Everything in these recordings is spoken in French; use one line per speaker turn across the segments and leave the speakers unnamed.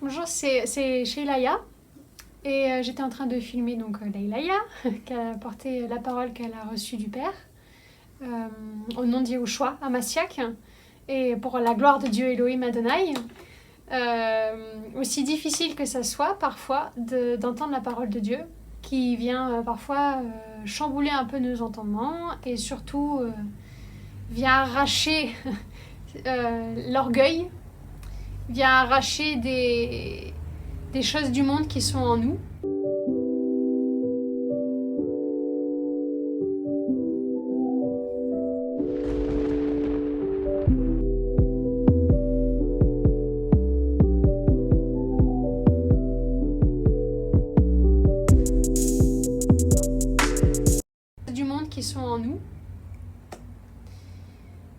Bonjour, c'est Sheilaya et j'étais en train de filmer donc Leilaya qui a porté la parole qu'elle a reçue du Père euh, au nom de Yahushua Amasiak et pour la gloire de Dieu Elohim Adonai. Aussi difficile que ça soit parfois d'entendre la parole de Dieu qui vient parfois chambouler un peu nos entendements et surtout vient arracher l'orgueil, vient arracher des choses du monde qui sont en nous. Du monde qui sont en nous,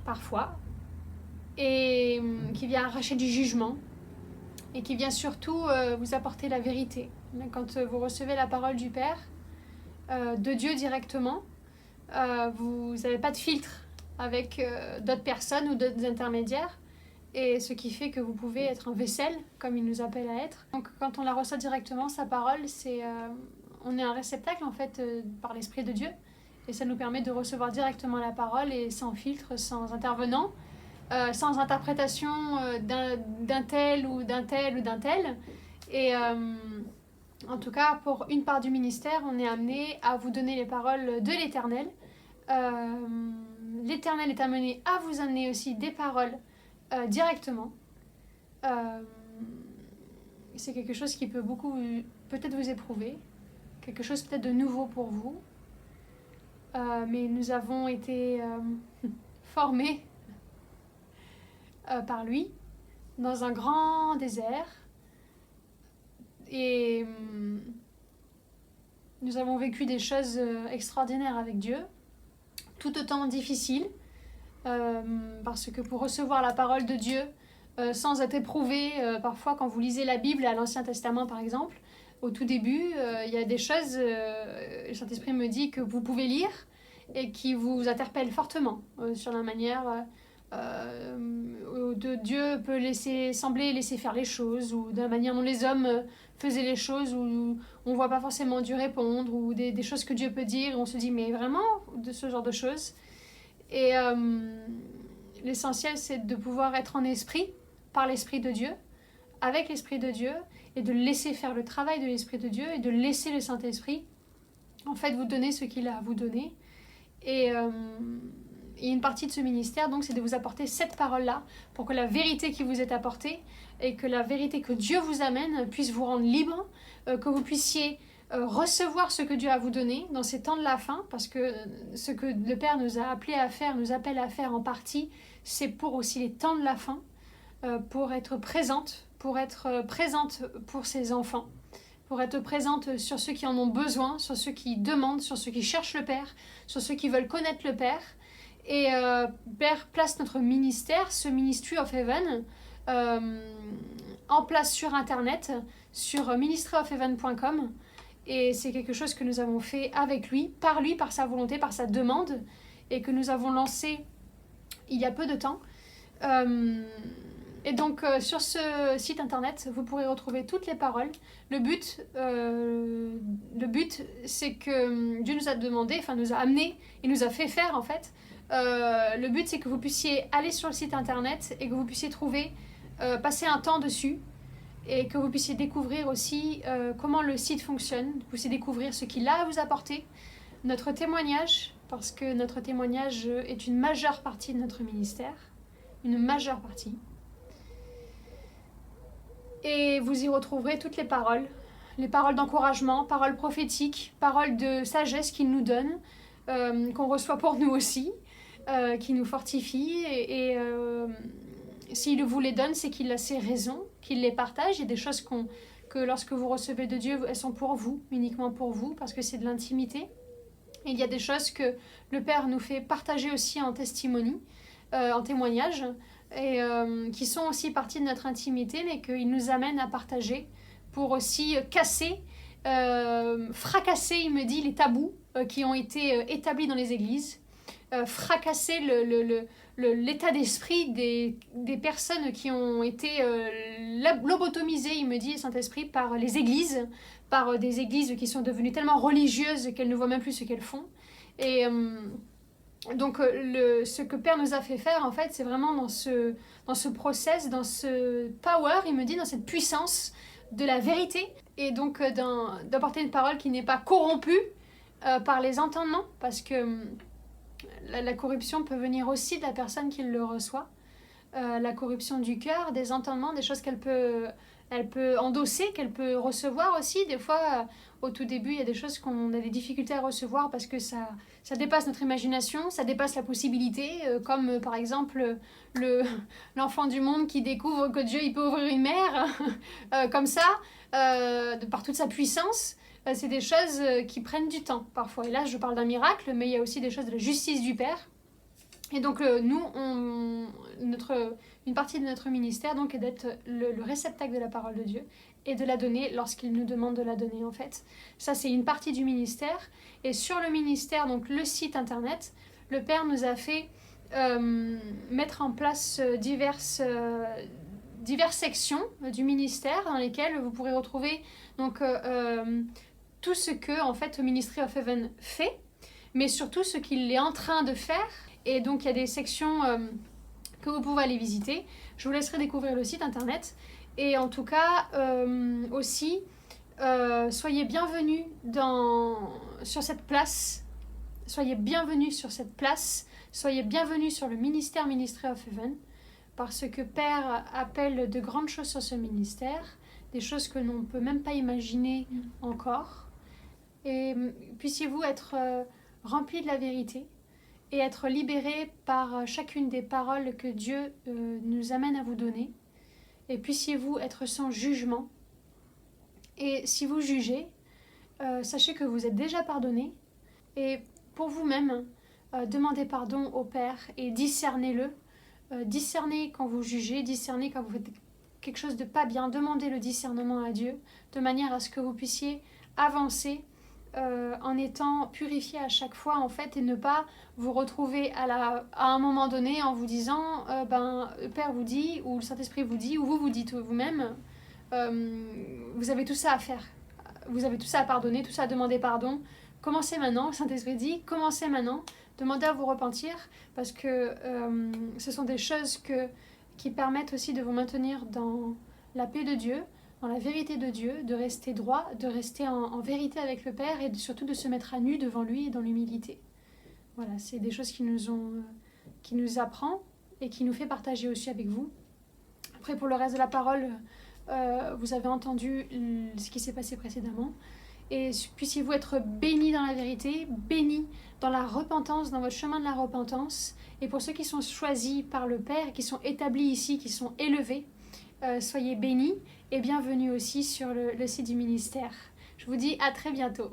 parfois, et qui vient arracher du jugement, et qui vient surtout vous apporter la vérité. Quand vous recevez la parole du Père, de Dieu directement, vous n'avez pas de filtre avec d'autres personnes ou d'autres intermédiaires, et ce qui fait que vous pouvez être un vaisselle, comme il nous appelle à être. Donc quand on la reçoit directement, sa parole, on est un réceptacle en fait par l'Esprit de Dieu, et ça nous permet de recevoir directement la parole et sans filtre, sans intervenant, sans interprétation d'un tel ou d'un tel ou d'un tel. Et en tout cas, pour une part du ministère, on est amené à vous donner les paroles de l'Éternel. L'Éternel est amené à vous amener aussi des paroles directement. C'est quelque chose qui peut beaucoup peut-être vous éprouver, quelque chose peut-être de nouveau pour vous. Mais nous avons été formés par lui dans un grand désert et nous avons vécu des choses extraordinaires avec Dieu, tout autant difficiles, parce que pour recevoir la parole de Dieu sans être éprouvé, parfois quand vous lisez la Bible à l'Ancien Testament par exemple, au tout début, il y a des choses, le Saint-Esprit me dit que vous pouvez lire et qui vous interpellent fortement sur la manière de Dieu peut sembler laisser faire les choses, ou de la manière dont les hommes faisaient les choses, où on ne voit pas forcément Dieu répondre, ou des choses que Dieu peut dire, et on se dit mais vraiment, de ce genre de choses. Et l'essentiel c'est de pouvoir être en esprit, par l'Esprit de Dieu, avec l'Esprit de Dieu, et de laisser faire le travail de l'Esprit de Dieu, et de laisser le Saint-Esprit en fait vous donner ce qu'il a à vous donner. Et une partie de ce ministère, donc, c'est de vous apporter cette parole-là, pour que la vérité qui vous est apportée, et que la vérité que Dieu vous amène, puisse vous rendre libre, que vous puissiez recevoir ce que Dieu a à vous donner dans ces temps de la fin, parce que ce que le Père nous a appelé à faire, nous appelle à faire en partie, c'est pour aussi les temps de la fin, pour être présente pour ses enfants, pour être présente sur ceux qui en ont besoin, sur ceux qui demandent, sur ceux qui cherchent le Père, sur ceux qui veulent connaître le Père. Et Père place notre ministère, ce Ministry of Heaven, en place sur Internet, sur ministryofheaven.com. Et c'est quelque chose que nous avons fait avec lui, par sa volonté, par sa demande, et que nous avons lancé il y a peu de temps. Et donc sur ce site internet, vous pourrez retrouver toutes les paroles. Le but c'est que Dieu nous a demandé, enfin nous a amené et nous a fait faire en fait. Le but c'est que vous puissiez aller sur le site internet et que vous puissiez trouver, passer un temps dessus, et que vous puissiez découvrir aussi comment le site fonctionne, que vous puissiez découvrir ce qu'il a à vous apporter, notre témoignage, parce que notre témoignage est une majeure partie de notre ministère, une majeure partie. Et vous y retrouverez toutes les paroles d'encouragement, paroles prophétiques, paroles de sagesse qu'il nous donne, qu'on reçoit pour nous aussi, qui nous fortifie. Et s'il vous les donne, c'est qu'il a ses raisons, qu'il les partage. Il y a des choses que lorsque vous recevez de Dieu, elles sont pour vous, uniquement pour vous, parce que c'est de l'intimité. Et il y a des choses que le Père nous fait partager aussi en testimony, en témoignage, et qui sont aussi partie de notre intimité, mais qu'il nous amène à partager pour aussi casser, fracasser, il me dit, les tabous qui ont été établis dans les églises, fracasser l'état d'esprit des personnes qui ont été lobotomisées, il me dit, Saint-Esprit, par les églises, par des églises qui sont devenues tellement religieuses qu'elles ne voient même plus ce qu'elles font. Et donc, ce que Père nous a fait faire, en fait, c'est vraiment dans ce process, dans ce power, il me dit, dans cette puissance de la vérité, et donc d'apporter une parole qui n'est pas corrompue par les entendements, parce que la corruption peut venir aussi de la personne qui le reçoit, la corruption du cœur, des entendements, des choses qu'elle peut endosser, qu'elle peut recevoir aussi. Des fois, au tout début, il y a des choses qu'on a des difficultés à recevoir parce que ça dépasse notre imagination, ça dépasse la possibilité, comme par exemple l'enfant du monde qui découvre que Dieu il peut ouvrir une mer, comme ça, par toute sa puissance. C'est des choses qui prennent du temps parfois. Et là, je parle d'un miracle, mais il y a aussi des choses de la justice du Père. Et donc, une partie de notre ministère donc, est d'être le réceptacle de la parole de Dieu et de la donner lorsqu'il nous demande de la donner, en fait. Ça, c'est une partie du ministère. Et sur le ministère, donc le site internet, le Père nous a fait mettre en place diverses sections du ministère dans lesquelles vous pourrez retrouver donc, tout ce que, en fait, Ministry of Heaven fait, mais surtout ce qu'il est en train de faire. Et donc, il y a des sections que vous pouvez aller visiter. Je vous laisserai découvrir le site internet. Et en tout cas, aussi, soyez bienvenus sur cette place. Soyez bienvenus sur cette place. Soyez bienvenus sur le ministère Ministry of Heaven. Parce que Père appelle de grandes choses sur ce ministère. Des choses que l'on ne peut même pas imaginer encore. Et puissiez-vous être remplis de la vérité et être libérés par chacune des paroles que Dieu nous amène à vous donner. Et puissiez-vous être sans jugement. Et si vous jugez, sachez que vous êtes déjà pardonnés. Et pour vous-même, demandez pardon au Père et discernez-le. Discernez quand vous jugez, discernez quand vous faites quelque chose de pas bien. Demandez le discernement à Dieu, de manière à ce que vous puissiez avancer en étant purifié à chaque fois, en fait, et ne pas vous retrouver à un moment donné en vous disant le Père vous dit, ou le Saint-Esprit vous dit, ou vous dites vous-même, vous avez tout ça à faire, vous avez tout ça à pardonner, tout ça à demander pardon. Commencez maintenant, le Saint-Esprit dit, commencez maintenant, demandez à vous repentir, parce que ce sont des choses qui permettent aussi de vous maintenir dans la paix de Dieu, dans la vérité de Dieu, de rester droit, de rester en vérité avec le Père et surtout de se mettre à nu devant lui et dans l'humilité. Voilà, c'est des choses qui nous apprend et qui nous fait partager aussi avec vous. Après, pour le reste de la parole, vous avez entendu ce qui s'est passé précédemment. Et puissiez-vous être bénis dans la vérité, bénis dans la repentance, dans votre chemin de la repentance. Et pour ceux qui sont choisis par le Père, qui sont établis ici, qui sont élevés, soyez bénis et bienvenue aussi sur le site du ministère. Je vous dis à très bientôt.